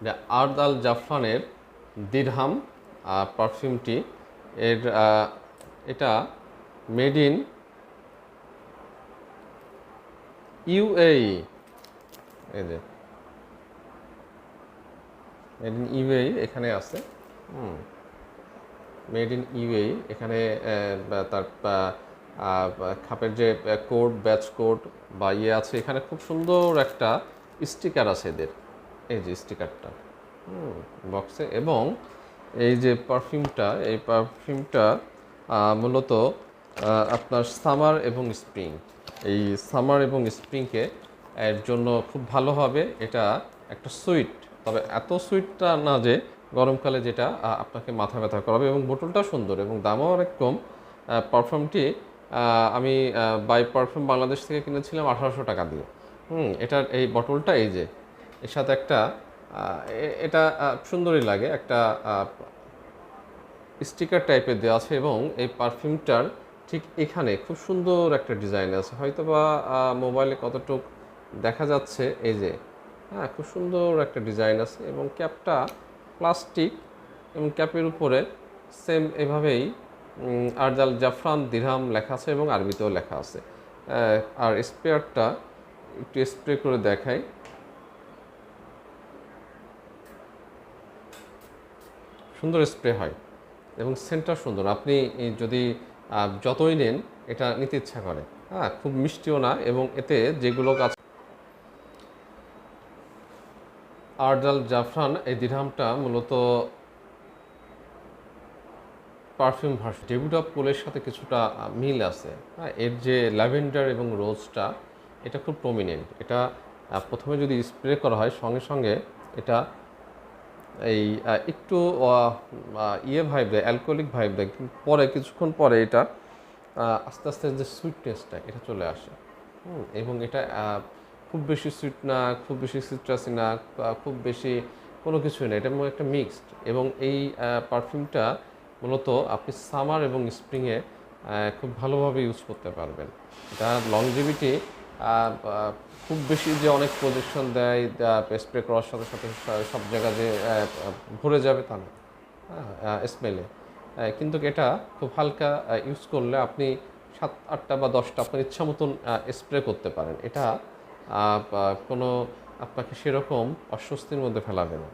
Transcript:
যে আর্দ আল জাফরানের দিরহাম পারফিউমটি এর এটা মেড ইন ইউএই। এই যে মেড ইন ইউএই এখানে আছে। মেড ইন ইউএই এখানে তার খাপের যে কোড, ব্যাচ কোড বা আছে, এখানে খুব সুন্দর একটা স্টিকার আছে এদের। এই যে স্টিকারটা বক্সে। এবং এই যে এই পারফিউমটা মূলত আপনার সামার এবং স্প্রিং, এই সামার এবং স্প্রিংকে এর জন্য খুব ভালো হবে। এটা একটা সুইট, তবে এত সুইটটা না যে গরমকালে যেটা আপনাকে মাথা ব্যথা করাবে। এবং বোতলটা সুন্দর এবং দামও অনেক কম। পারফিউমটি আমি বাই পারফিউম বাংলাদেশ থেকে কিনেছিলাম 1800 টাকা দিয়ে। এটার এই বোতলটা এই যে এর সাথে একটা এটা সুন্দরই লাগে, একটা স্টিকার টাইপের দেওয়া আছে। এবং এই পারফিউমটার ঠিক এখানে খুব সুন্দর একটা ডিজাইন আছে, হয়তো বা মোবাইলে কতটুক দেখা যাচ্ছে। এই যে খুব সুন্দর একটা ডিজাইন আছে এবং ক্যাপটা প্লাস্টিক এবং ক্যাপের উপরে সেম এভাবেই আর্দ আল জাফরান দিরহাম লেখা আছে এবং আরবিতেও লেখা আছে। আর স্প্রেয়ারটা একটু স্প্রে করে দেখাই। সুন্দর স্প্রে হয় এবং সেন্টটা সুন্দর। আপনি যদি যতই নেন এটা নিতে ইচ্ছা করে। খুব মিষ্টিও না। এবং এতে যেগুলো কাজ আর্দ আল জাফরান এই দিরহামটা মূলত পারফিউম ভার্সন ডেভিড অফ কোলের সাথে কিছুটা মিল আছে। এর যে ল্যাভেন্ডার এবং রোজটা এটা খুব প্রমিনেন্ট। এটা প্রথমে যদি স্প্রে করা হয় সঙ্গে সঙ্গে এটা এই একটু ভাইব দেয়, অ্যালকোহলিক ভাইব দেয়, কিন্তু পরে কিছুক্ষণ পরে এটা আস্তে আস্তে যে সুইটনেসটা এটা চলে আসে। এবং এটা খুব বেশি সুইট না, খুব বেশি সিট্রাসি না, খুব বেশি কোনো কিছুই না, এটা একটা মিক্সড। এবং এই পারফিউমটা মূলত আপনি সামার এবং স্প্রিংয়ে খুব ভালোভাবে ইউজ করতে পারবেন। এটা লংজিভিটি খুব বেশি যে অনেক প্রজেকশন দেয়, স্প্রে করার সাথে সাথে সব জায়গায় যে ভরে যাবে তা না স্মেলে। কিন্তু এটা খুব হালকা ইউজ করলে আপনি 7-8টা বা 10টা আপনার ইচ্ছা মতন স্প্রে করতে পারেন। এটা কোনো আপনাকে সেরকম অস্বস্তির মধ্যে ফেলাবে না।